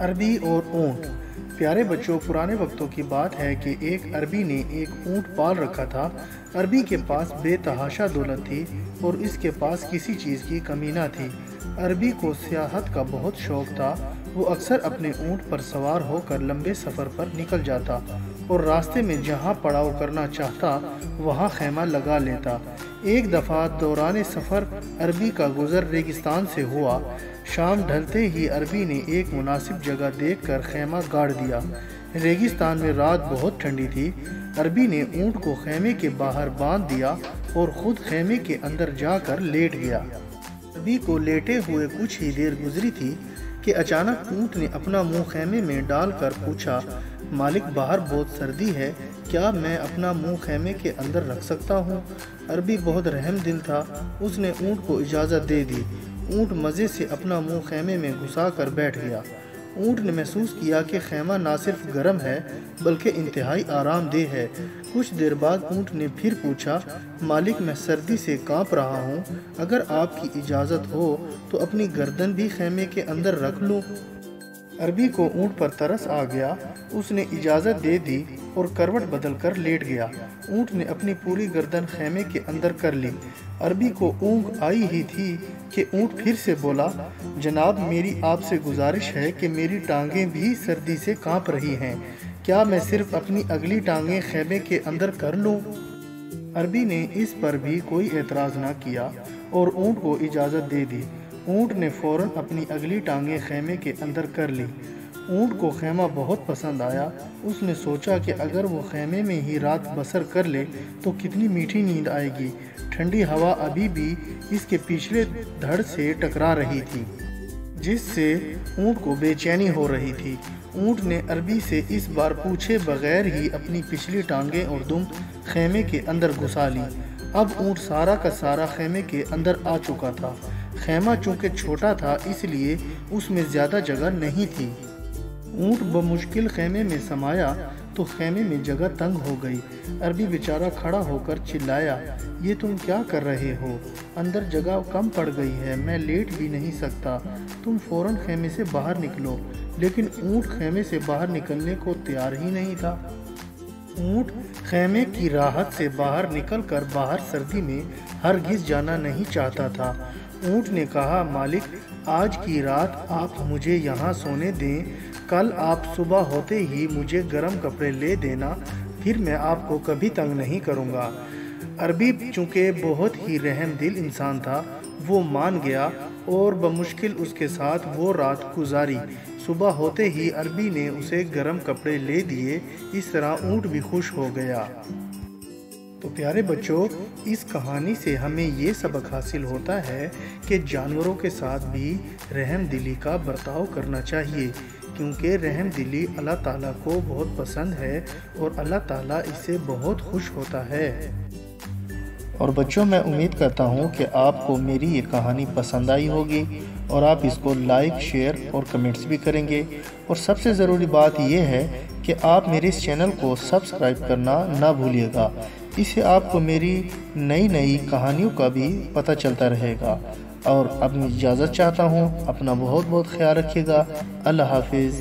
عربی اور اونٹ۔ پیارے بچوں، پرانے وقتوں کی بات ہے کہ ایک عربی نے ایک اونٹ پال رکھا تھا۔ عربی کے پاس بے تحاشا دولت تھی اور اس کے پاس کسی چیز کی کمی نہ تھی۔ عربی کو سیاحت کا بہت شوق تھا۔ وہ اکثر اپنے اونٹ پر سوار ہو کر لمبے سفر پر نکل جاتا اور راستے میں جہاں پڑاؤ کرنا چاہتا وہاں خیمہ لگا لیتا۔ ایک دفعہ دوران سفر عربی کا گزر ریگستان سے ہوا۔ شام ڈھلتے ہی عربی نے ایک مناسب جگہ دیکھ کر خیمہ گاڑ دیا۔ ریگستان میں رات بہت ٹھنڈی تھی۔ عربی نے اونٹ کو خیمے کے باہر باندھ دیا اور خود خیمے کے اندر جا کر لیٹ گیا۔ عربی کو لیٹے ہوئے کچھ ہی دیر گزری تھی کہ اچانک اونٹ نے اپنا منہ خیمے میں ڈال کر پوچھا، مالک باہر بہت سردی ہے، کیا میں اپنا منہ خیمے کے اندر رکھ سکتا ہوں؟ عربی بہت رحم دل تھا، اس نے اونٹ کو اجازت دے دی۔ اونٹ مزے سے اپنا منہ خیمے میں گھسا کر بیٹھ گیا۔ اونٹ نے محسوس کیا کہ خیمہ نہ صرف گرم ہے بلکہ انتہائی آرام دہ ہے۔ کچھ دیر بعد اونٹ نے پھر پوچھا، مالک میں سردی سے کانپ رہا ہوں، اگر آپ کی اجازت ہو تو اپنی گردن بھی خیمے کے اندر رکھ لوں؟ عربی کو اونٹ پر ترس آ گیا، اس نے اجازت دے دی اور کروٹ بدل کر لیٹ گیا۔ اونٹ نے اپنی پوری گردن خیمے کے اندر کر لی۔ عربی کو اونگ آئی ہی تھی کہ اونٹ پھر سے بولا، جناب میری آپ سے گزارش ہے کہ میری ٹانگیں بھی سردی سے کانپ رہی ہیں، کیا میں صرف اپنی اگلی ٹانگیں خیمے کے اندر کر لوں؟ عربی نے اس پر بھی کوئی اعتراض نہ کیا اور اونٹ کو اجازت دے دی۔ اونٹ نے فوراً اپنی اگلی ٹانگیں خیمے کے اندر کر لی۔ اونٹ کو خیمہ بہت پسند آیا۔ اس نے سوچا کہ اگر وہ خیمے میں ہی رات بسر کر لے تو کتنی میٹھی نیند آئے گی۔ ٹھنڈی ہوا ابھی بھی اس کے پچھلے دھڑ سے ٹکرا رہی تھی، جس سے اونٹ کو بے چینی ہو رہی تھی۔ اونٹ نے عربی سے اس بار پوچھے بغیر ہی اپنی پچھلی ٹانگیں اور دم خیمے کے اندر گھسا لی۔ اب اونٹ سارا کا سارا خیمے کے اندر آ چکا تھا۔ خیمہ چونکہ چھوٹا تھا اس لیے اس میں زیادہ جگہ نہیں تھی۔ اونٹ بمشکل خیمے میں سمایا تو خیمے میں جگہ تنگ ہو گئی۔ عربی بیچارہ کھڑا ہو کر چلایا، یہ تم کیا کر رہے ہو؟ اندر جگہ کم پڑ گئی ہے، میں لیٹ بھی نہیں سکتا، تم فوراً خیمے سے باہر نکلو۔ لیکن اونٹ خیمے سے باہر نکلنے کو تیار ہی نہیں تھا۔ اونٹ خیمے کی راحت سے باہر نکل کر باہر سردی میں ہرگز جانا نہیں چاہتا تھا۔ اونٹ نے کہا، مالک آج کی رات آپ مجھے یہاں سونے دیں، کل آپ صبح ہوتے ہی مجھے گرم کپڑے لے دینا، پھر میں آپ کو کبھی تنگ نہیں کروں گا۔ عربی چونکہ بہت ہی رحم دل انسان تھا، وہ مان گیا اور بمشکل اس کے ساتھ وہ رات گزاری۔ صبح ہوتے ہی عربی نے اسے گرم کپڑے لے دیے، اس طرح اونٹ بھی خوش ہو گیا۔ تو پیارے بچوں، اس کہانی سے ہمیں یہ سبق حاصل ہوتا ہے کہ جانوروں کے ساتھ بھی رحم دلی کا برتاؤ کرنا چاہیے، کیونکہ رحم دلی اللہ تعالیٰ کو بہت پسند ہے اور اللہ تعالیٰ اس سے بہت خوش ہوتا ہے۔ اور بچوں، میں امید کرتا ہوں کہ آپ کو میری یہ کہانی پسند آئی ہوگی اور آپ اس کو لائک، شیئر اور کمنٹس بھی کریں گے۔ اور سب سے ضروری بات یہ ہے کہ آپ میرے اس چینل کو سبسکرائب کرنا نہ بھولیے گا، اس سے آپ کو میری نئی کہانیوں کا بھی پتہ چلتا رہے گا۔ اور اب میں اجازت چاہتا ہوں، اپنا بہت خیال رکھیے گا۔ اللہ حافظ۔